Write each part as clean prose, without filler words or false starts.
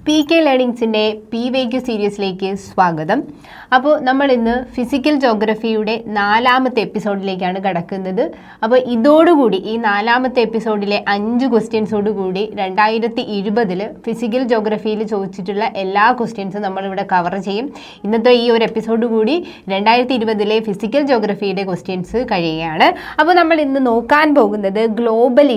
PK ലേണിംഗ്സിൻ്റെ PYQ സീരീസിലേക്ക് സ്വാഗതം. അപ്പോൾ നമ്മൾ ഇന്ന് ഫിസിക്കൽ ജോഗ്രഫിയുടെ 4ാമത്തെ എപ്പിസോഡിലേക്കാണ് കടക്കുന്നത്. അപ്പോൾ ഇതോടുകൂടി ഈ 4ാമത്തെ എപ്പിസോഡിലെ 5 ക്വസ്റ്റ്യൻസോടുകൂടി 2020 ഫിസിക്കൽ ജോഗ്രഫിയിൽ ചോദിച്ചിട്ടുള്ള എല്ലാ ക്വസ്റ്റ്യൻസും നമ്മളിവിടെ കവർ ചെയ്യും. ഇന്നത്തെ ഈ ഒരു എപ്പിസോഡ് കൂടി 2020 ഫിസിക്കൽ ജോഗ്രഫിയുടെ ക്വസ്റ്റ്യൻസ് കഴിയുകയാണ്. അപ്പോൾ നമ്മൾ ഇന്ന് നോക്കാൻ പോകുന്നത് global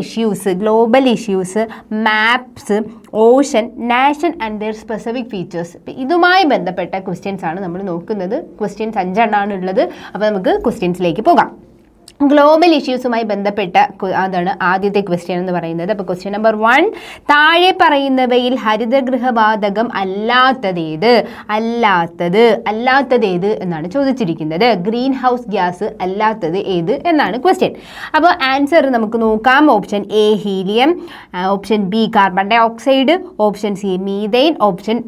issues, maps, Ocean, nation and their specific features. ഇതുമായി ബന്ധപ്പെട്ട ക്വസ്റ്റ്യൻസ് ആണ് നമ്മൾ നോക്കുന്നത്. ക്വസ്റ്റ്യൻസ് 5 എണ്ണമാണ് ഉള്ളത്. അപ്പോൾ നമുക്ക് ക്വസ്റ്റ്യൻസിലേക്ക് പോകാം. ഗ്ലോബൽ ഇഷ്യൂസുമായി ബന്ധപ്പെട്ട അതാണ് ആദ്യത്തെ ക്വസ്റ്റ്യൻ എന്ന് പറയുന്നത്. അപ്പോൾ ക്വസ്റ്റ്യൻ നമ്പർ 1, താഴെ പറയുന്നവയിൽ ഹരിതഗൃഹവാതകം അല്ലാത്തത് ഏത് എന്നാണ് ചോദിച്ചിരിക്കുന്നത്. ഗ്രീൻ ഹൗസ് ഗ്യാസ് അല്ലാത്തത് ഏത് എന്നാണ് ക്വസ്റ്റ്യൻ. അപ്പോൾ ആൻസർ നമുക്ക് നോക്കാം. Option A helium, option B carbon dioxide, option C methane, option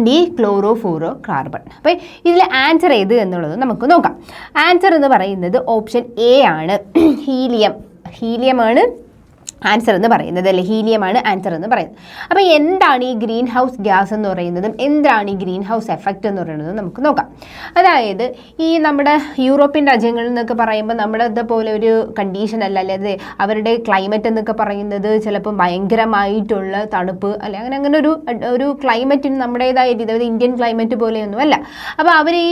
D chlorofluorocarbon. അപ്പോൾ ഇതിൽ ആൻസർ ഏത് എന്നുള്ളത് നമുക്ക് നോക്കാം. ആൻസർ എന്ന് പറയുന്നത് ഓപ്ഷൻ എ ആണ്. ഹീലിയമാണ് ആൻസർ എന്ന് പറയുന്നത്, അല്ലെ? ഹീലിയമാണ് ആൻസർ എന്ന് പറയുന്നത്. അപ്പോൾ എന്താണ് ഈ ഗ്രീൻ ഹൗസ് ഗ്യാസ് എന്ന് പറയുന്നതും എന്താണ് ഈ ഗ്രീൻ ഹൗസ് എഫക്റ്റ് എന്ന് പറയുന്നതും നമുക്ക് നോക്കാം. അതായത് ഈ നമ്മുടെ യൂറോപ്യൻ രാജ്യങ്ങളിൽ നിന്നൊക്കെ പറയുമ്പോൾ നമ്മുടെ ഇതുപോലെ ഒരു കണ്ടീഷൻ അല്ല, അല്ലാതെ അവരുടെ ക്ലൈമറ്റ് എന്നൊക്കെ പറയുന്നത് ചിലപ്പോൾ ഭയങ്കരമായിട്ടുള്ള തണുപ്പ് അല്ലെ അങ്ങനെ ഒരു ക്ലൈമറ്റിന് നമ്മുടേതായ രീതി, അതായത് ഇന്ത്യൻ ക്ലൈമറ്റ് പോലെയൊന്നും അല്ല. അപ്പോൾ അവർ ഈ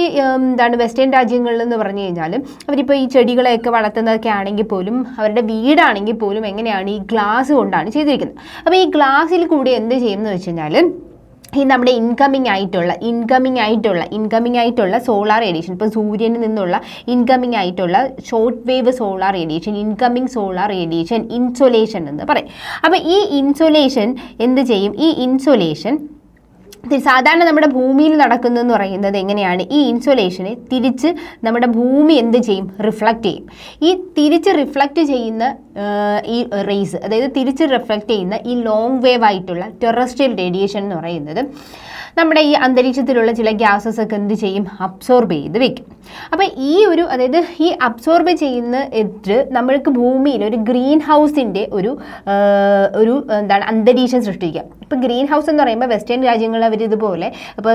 വെസ്റ്റേൺ രാജ്യങ്ങളിൽ എന്ന് പറഞ്ഞു കഴിഞ്ഞാൽ അവരിപ്പോൾ ഈ ചെടികളെയൊക്കെ വളർത്തുന്നതൊക്കെ ആണെങ്കിൽ പോലും അവരുടെ വീടാണെങ്കിൽ പോലും എങ്ങനെയാണ് ഈ ഗ്ലാസ് കൊണ്ടാണ് ചെയ്തിരിക്കുന്നത്. അപ്പോൾ ഈ ഗ്ലാസ്സിൽ കൂടി എന്ത് ചെയ്യുമെന്ന് വെച്ച് കഴിഞ്ഞാൽ ഈ നമ്മുടെ ഇൻകമിങ് ആയിട്ടുള്ള സോളാർ റേഡിയേഷൻ, ഇപ്പോൾ സൂര്യനിൽ നിന്നുള്ള ഇൻകമിങ് ആയിട്ടുള്ള short wave solar radiation, incoming solar radiation, insolation എന്ന് പറയും. അപ്പോൾ ഈ ഇൻസോലേഷൻ എന്ത് ചെയ്യും? ഈ ഇൻസോലേഷൻ സാധാരണ നമ്മുടെ ഭൂമിയിൽ നടക്കുന്നതെന്ന് പറയുന്നത് എങ്ങനെയാണ്? ഈ ഇൻസോലേഷനെ തിരിച്ച് നമ്മുടെ ഭൂമി എന്ത് ചെയ്യും? റിഫ്ലക്റ്റ് ചെയ്യും. ഈ തിരിച്ച് റിഫ്ലക്റ്റ് ചെയ്യുന്ന ഈ റേസ്, അതായത് തിരിച്ച് റിഫ്ലക്റ്റ് ചെയ്യുന്ന ഈ ലോങ് വേവ് ആയിട്ടുള്ള ടെറസ്ട്രിയൽ റേഡിയേഷൻ എന്ന് പറയുന്നത് നമ്മുടെ ഈ അന്തരീക്ഷത്തിലുള്ള ചില ഗ്യാസസ് ഒക്കെ എന്ത് ചെയ്യും? അബ്സോർബ് ചെയ്ത് വെക്കും. അപ്പോൾ അതായത് ഈ അബ്സോർബ് ചെയ്യുന്ന നമ്മൾക്ക് ഭൂമിയിൽ ഒരു ഗ്രീൻ ഹൗസിൻ്റെ ഒരു അന്തരീക്ഷം സൃഷ്ടിക്കുക. ഇപ്പോൾ ഗ്രീൻ ഹൗസ് എന്ന് പറയുമ്പോൾ വെസ്റ്റേൺ രാജ്യങ്ങളിൽ അവർ ഇതുപോലെ ഇപ്പോൾ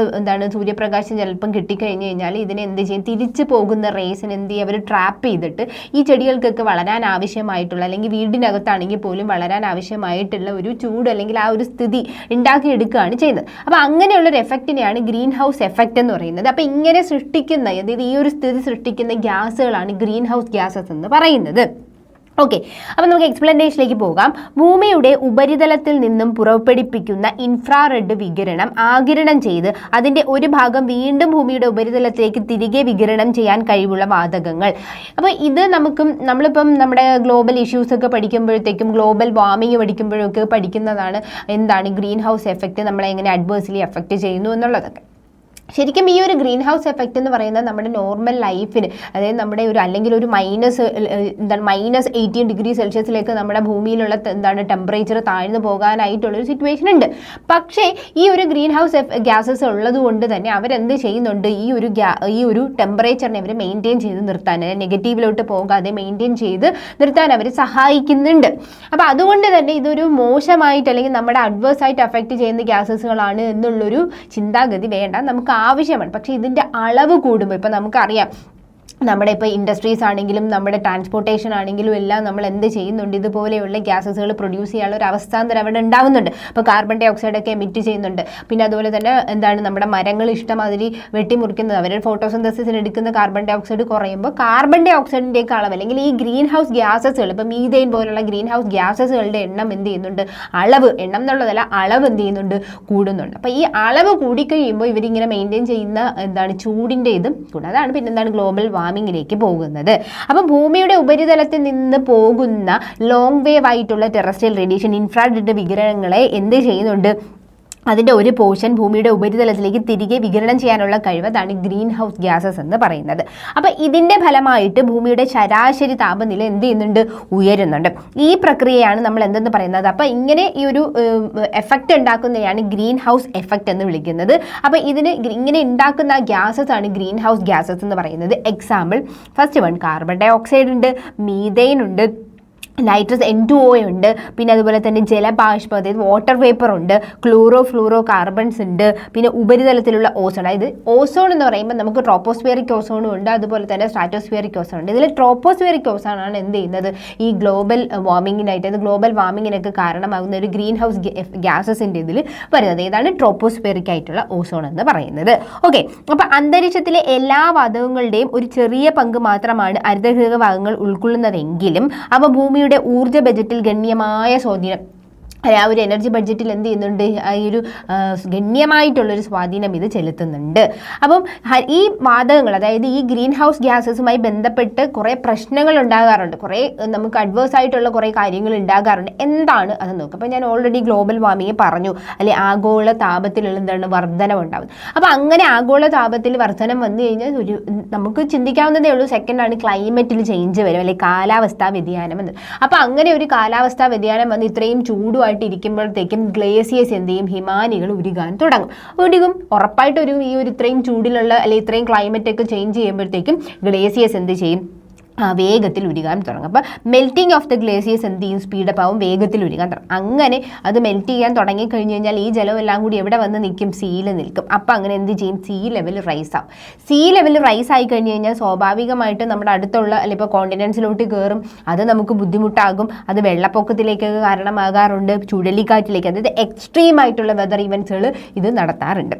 സൂര്യപ്രകാശം ചിലപ്പം കിട്ടിക്കഴിഞ്ഞ് കഴിഞ്ഞാൽ ഇതിനെ എന്ത് ചെയ്യും? തിരിച്ചു പോകുന്ന റേസിന് എന്ത് ചെയ്യും? അവർ ട്രാപ്പ് ചെയ്തിട്ട് ഈ ചെടികൾക്കൊക്കെ വളരാൻ ആവശ്യമായിട്ടുള്ള, അല്ലെങ്കിൽ വീടിനകത്താണെങ്കിൽ പോലും വളരാൻ ആവശ്യമായിട്ടുള്ള ഒരു ചൂട് അല്ലെങ്കിൽ ആ ഒരു സ്ഥിതി ഉണ്ടാക്കിയെടുക്കുകയാണ് ചെയ്യുന്നത്. അപ്പോൾ അങ്ങനെയുള്ള ഒരു എഫക്റ്റിനെയാണ് ഗ്രീൻ ഹൗസ് എഫക്റ്റ് എന്ന് പറയുന്നത്. അപ്പോൾ ഇങ്ങനെ സൃഷ്ടിക്കുന്ന, അതായത് ഈ ഒരു സ്ഥിതി സൃഷ്ടിക്കുന്ന ഗ്യാസുകളാണ് ഗ്രീൻ ഹൗസ് ഗ്യാസസ് എന്ന് പറയുന്നത്. ഓക്കെ, അപ്പോൾ നമുക്ക് എക്സ്പ്ലനേഷനിലേക്ക് പോകാം. ഭൂമിയുടെ ഉപരിതലത്തിൽ നിന്നും പുറപ്പെടുവിപ്പിക്കുന്ന ഇൻഫ്രാറെഡ് വികിരണം ആഗിരണം ചെയ്ത് അതിൻ്റെ ഒരു ഭാഗം വീണ്ടും ഭൂമിയുടെ ഉപരിതലത്തിലേക്ക് തിരികെ വികിരണം ചെയ്യാൻ കഴിവുള്ള വാതകങ്ങൾ. അപ്പോൾ ഇത് നമ്മളിപ്പം നമ്മുടെ ഗ്ലോബൽ ഇഷ്യൂസ് ഒക്കെ പഠിക്കുമ്പോഴത്തേക്കും, ഗ്ലോബൽ വാർമിംഗ് പഠിക്കുമ്പോഴൊക്കെ പഠിക്കുന്നതാണ് എന്താണ് ഗ്രീൻ ഹൗസ് എഫക്റ്റ്, നമ്മളെ എങ്ങനെ അഡ്വേഴ്സ്ലി എഫക്റ്റ് ചെയ്യുന്നു എന്നുള്ളതൊക്കെ. ശരിക്കും ഈ ഒരു ഗ്രീൻ ഹൗസ് എഫക്റ്റ് എന്ന് പറയുന്നത് നമ്മുടെ നോർമൽ ലൈഫിന്, അതായത് നമ്മുടെ അല്ലെങ്കിൽ ഒരു -18 ഡിഗ്രി സെൽഷ്യസിലേക്ക് നമ്മുടെ ഭൂമിയിലുള്ള ടെമ്പറേച്ചർ താഴ്ന്നു പോകാനായിട്ടുള്ളൊരു സിറ്റുവേഷൻ ഉണ്ട്. പക്ഷേ ഈ ഒരു ഗ്രീൻ ഹൗസ് ഗ്യാസസ് ഉള്ളത് കൊണ്ട് തന്നെ അവരെന്ത് ചെയ്യുന്നുണ്ട്? ഈ ഒരു ടെമ്പറേച്ചറിനെ അവർ മെയിൻറ്റെയിൻ ചെയ്ത് നിർത്താൻ, നെഗറ്റീവിലോട്ട് പോകാതെ മെയിൻറ്റെയിൻ ചെയ്ത് നിർത്താൻ അവർ സഹായിക്കുന്നുണ്ട്. അപ്പോൾ അതുകൊണ്ട് തന്നെ ഇതൊരു മോശമായിട്ട് അല്ലെങ്കിൽ നമ്മുടെ അഡ്വേഴ്സായിട്ട് അഫക്റ്റ് ചെയ്യുന്ന ഗ്യാസസുകളാണ് എന്നുള്ളൊരു ചിന്താഗതി വേണ്ട, നമുക്ക് ആവശ്യമാണ്. പക്ഷേ ഇതിൻ്റെ അളവ് കൂടുമ്പോൾ, ഇപ്പോൾ നമുക്കറിയാം നമ്മുടെ ഇപ്പോൾ ഇൻഡസ്ട്രീസ് ആണെങ്കിലും നമ്മുടെ ട്രാൻസ്പോർട്ടേഷൻ ആണെങ്കിലും എല്ലാം നമ്മൾ എന്ത് ചെയ്യുന്നുണ്ട്? ഇതുപോലെയുള്ള ഗ്യാസസുകൾ പ്രൊഡ്യൂസ് ചെയ്യാനുള്ള ഒരു അവസ്ഥാന്തരം അവിടെ ഉണ്ടാകുന്നുണ്ട്. അപ്പോൾ കാർബൺ ഡൈ ഓക്സൈഡൊക്കെ എമിറ്റ് ചെയ്യുന്നുണ്ട്. പിന്നെ അതുപോലെ തന്നെ നമ്മുടെ മരങ്ങൾ ഇഷ്ടമാതിരി വെട്ടിമുറിക്കുന്നത്, അവരുടെ ഫോട്ടോസിന്തസിസിന് എടുക്കുന്ന കാർബൺ ഡൈ ഓക്സൈഡ് കുറയുമ്പോൾ കാർബൺ ഡൈ ഓക്സൈഡിൻ്റെയൊക്കെ അളവ്, അല്ലെങ്കിൽ ഈ ഗ്രീൻ ഹൗസ് ഗ്യാസസുകൾ, ഇപ്പോൾ മീഥെയ്ൻ പോലുള്ള ഗ്രീൻ ഹൗസ് ഗ്യാസസുകളുടെ എണ്ണം എന്ത് ചെയ്യുന്നുണ്ട്? എണ്ണം എന്നുള്ളതല്ല, അളവ് എന്ത് ചെയ്യുന്നുണ്ട്? കൂടുന്നുണ്ട്. അപ്പോൾ ഈ അളവ് കൂടിക്കഴിയുമ്പോൾ ഇവരിങ്ങനെ മെയിൻറ്റെയിൻ ചെയ്യുന്ന ചൂടിൻ്റെ ഇതും കൂടും. അതാണ് പിന്നെ ഗ്ലോബൽ വാർമിങ്ങിലേക്ക് പോകുന്നത്. അപ്പം ഭൂമിയുടെ ഉപരിതലത്തിൽ നിന്ന് പോകുന്ന ലോങ് വേവ് ആയിട്ടുള്ള ടെറസ്ട്രിയൽ റേഡിയേഷൻ, ഇൻഫ്രാറെഡ് വികിരണങ്ങളെ എന്ത് ചെയ്യുന്നുണ്ട്? അതിൻ്റെ ഒരു പോർഷൻ ഭൂമിയുടെ ഉപരിതലത്തിലേക്ക് തിരികെ വികിരണം ചെയ്യാനുള്ള കഴിവ്, അതാണ് ഗ്രീൻ ഹൗസ് ഗ്യാസസ് എന്ന് പറയുന്നത്. അപ്പോൾ ഇതിൻ്റെ ഫലമായിട്ട് ഭൂമിയുടെ ശരാശരി താപനില എന്ത് ചെയ്യുന്നുണ്ട്? ഉയരുന്നുണ്ട്. ഈ പ്രക്രിയയാണ് നമ്മൾ എന്തെന്ന് പറയുന്നത്. അപ്പോൾ ഇങ്ങനെ ഈ ഒരു എഫക്റ്റ് ഉണ്ടാക്കുന്നതിനെയാണ് ഗ്രീൻ ഹൗസ് എഫക്റ്റ് എന്ന് വിളിക്കുന്നത്. അപ്പോൾ ഇങ്ങനെ ഉണ്ടാക്കുന്ന ഗ്യാസസ് ആണ് ഗ്രീൻ ഹൗസ് ഗ്യാസസ് എന്ന് പറയുന്നത്. Example, first one carbon dioxide ഉണ്ട്, മീഥെയ്ൻ ഉണ്ട്, നൈട്രസ് N2O ഉണ്ട്, പിന്നെ അതുപോലെ തന്നെ ജലബാഷ്പം അതായത് വാട്ടർ വേപ്പർ ഉണ്ട്, ഫ്ലൂറോ കാർബൺസ് ഉണ്ട്, പിന്നെ ഉപരിതലത്തിലുള്ള ഓസോൺ. അതായത് ഓസോൺ എന്ന് പറയുമ്പോൾ നമുക്ക് ട്രോപ്പോസ്ഫിയറിക് ഓസോണും ഉണ്ട്, അതുപോലെ തന്നെ സ്ട്രാറ്റോസ്ഫിയറിക് ഓസോൺ ഉണ്ട്. ഇതിൽ ട്രോപ്പോസ്ഫിയറിക് ഓസോൺ ആണ് എന്ത് ചെയ്യുന്നത്, ഈ ഗ്ലോബൽ വാർമിങ്ങിനായിട്ട് ഗ്ലോബൽ വാർമിങ്ങിനൊക്കെ കാരണമാകുന്ന ഒരു ഗ്രീൻ ഹൗസ് ഗ്യാസസിൻ്റെ ഇതിൽ വരുന്നത്. ഏതാണ് ട്രോപ്പോസ്ഫിയറിക് ആയിട്ടുള്ള ഓസോൺ എന്ന് പറയുന്നത്. ഓക്കെ, അപ്പോൾ അന്തരീക്ഷത്തിലെ എല്ലാ വാതകങ്ങളുടെയും ഒരു ചെറിയ പങ്ക് മാത്രമാണ് ഹരിതഗൃഹ വാതകങ്ങൾ ഉൾക്കൊള്ളുന്നതെങ്കിലും അവ ഭൂമിയുടെ ഊർജ്ജ ബജറ്റിൽ ഗണ്യമായ സ്വാധീനം, ആ ഒരു എനർജി ബഡ്ജറ്റിൽ എന്ത് ചെയ്യുന്നുണ്ട്, ഈ ഒരു ഗണ്യമായിട്ടുള്ളൊരു സ്വാധീനം ഇത് ചെലുത്തുന്നുണ്ട്. അപ്പം ഈ വാതകങ്ങൾ അതായത് ഈ ഗ്രീൻ ഹൗസ് ഗ്യാസസുമായി ബന്ധപ്പെട്ട് കുറേ പ്രശ്നങ്ങൾ ഉണ്ടാകാറുണ്ട്, കുറേ നമുക്ക് അഡ്വേഴ്സ് ആയിട്ടുള്ള കുറേ കാര്യങ്ങൾ ഉണ്ടാകാറുണ്ട്. എന്താണ് അത് നോക്കുക. അപ്പോൾ ഞാൻ ഓൾറെഡി ഗ്ലോബൽ വാർമിംഗ് പറഞ്ഞു, അല്ലെ ആഗോള താപത്തിലുള്ള എന്താണ് വർധനം ഉണ്ടാകുന്നത്. അപ്പോൾ അങ്ങനെ ആഗോള താപത്തിൽ വർധനം വന്നു കഴിഞ്ഞാൽ ഒരു നമുക്ക് ചിന്തിക്കാവുന്നതേ ഉള്ളൂ, സെക്കൻഡാണ് ക്ലൈമറ്റിൽ ചേഞ്ച് വരും, അല്ലെങ്കിൽ കാലാവസ്ഥാ വ്യതിയാനം എന്ന്. അപ്പോൾ അങ്ങനെ ഒരു കാലാവസ്ഥാ വ്യതിയാനം വന്ന് ഇത്രയും ചൂടുമായിട്ട് ഇരിക്കുമ്പോഴത്തേക്കും ഗ്ലേസിയേഴ്സ് എന്ത് ചെയ്യും, ഹിമാനികൾ ഉരുകാൻ തുടങ്ങും. ഉറപ്പായിട്ട് ഈ ഒരു ഇത്രയും ചൂടിലുള്ള അല്ലെങ്കിൽ ഇത്രയും ക്ലൈമറ്റ് ഒക്കെ ചേഞ്ച് ചെയ്യുമ്പോഴത്തേക്കും ഗ്ലേസിയേഴ്സ് എന്ത് ചെയ്യും, വേഗത്തിൽ ഉരുകാൻ തുടങ്ങും. അപ്പോൾ മെൽറ്റിംഗ് ഓഫ് ദ ഗ്ലേസിയേഴ്സ് എന്ത് ചെയ്യും, സ്പീഡപ്പ് ആവും, വേഗത്തിൽ ഉരുകാൻ തുടങ്ങും. അങ്ങനെ അത് മെൽറ്റ് ചെയ്യാൻ തുടങ്ങിക്കഴിഞ്ഞ് കഴിഞ്ഞാൽ ഈ ജലം എല്ലാം കൂടി എവിടെ വന്ന് നിൽക്കും, സീയിൽ നിൽക്കും. അപ്പോൾ അങ്ങനെ എന്ത് ചെയ്യും, സീ ലെവൽ റൈസ് ആവും. സീ ലെവൽ റൈസ് ആയി കഴിഞ്ഞ് കഴിഞ്ഞാൽ സ്വാഭാവികമായിട്ട് നമ്മുടെ അടുത്തുള്ള അല്ലെങ്കിൽ ഇപ്പോൾ കോണ്ടിനെൻസിലോട്ട് കയറും, അത് നമുക്ക് ബുദ്ധിമുട്ടാകും, അത് വെള്ളപ്പൊക്കത്തിലേക്കൊക്കെ കാരണമാകാറുണ്ട്, ചുഴലിക്കാറ്റിലേക്ക്, അതായത് എക്സ്ട്രീം ആയിട്ടുള്ള വെതർ ഇവൻറ്റ്സുകൾ ഇത് നടത്താറുണ്ട്.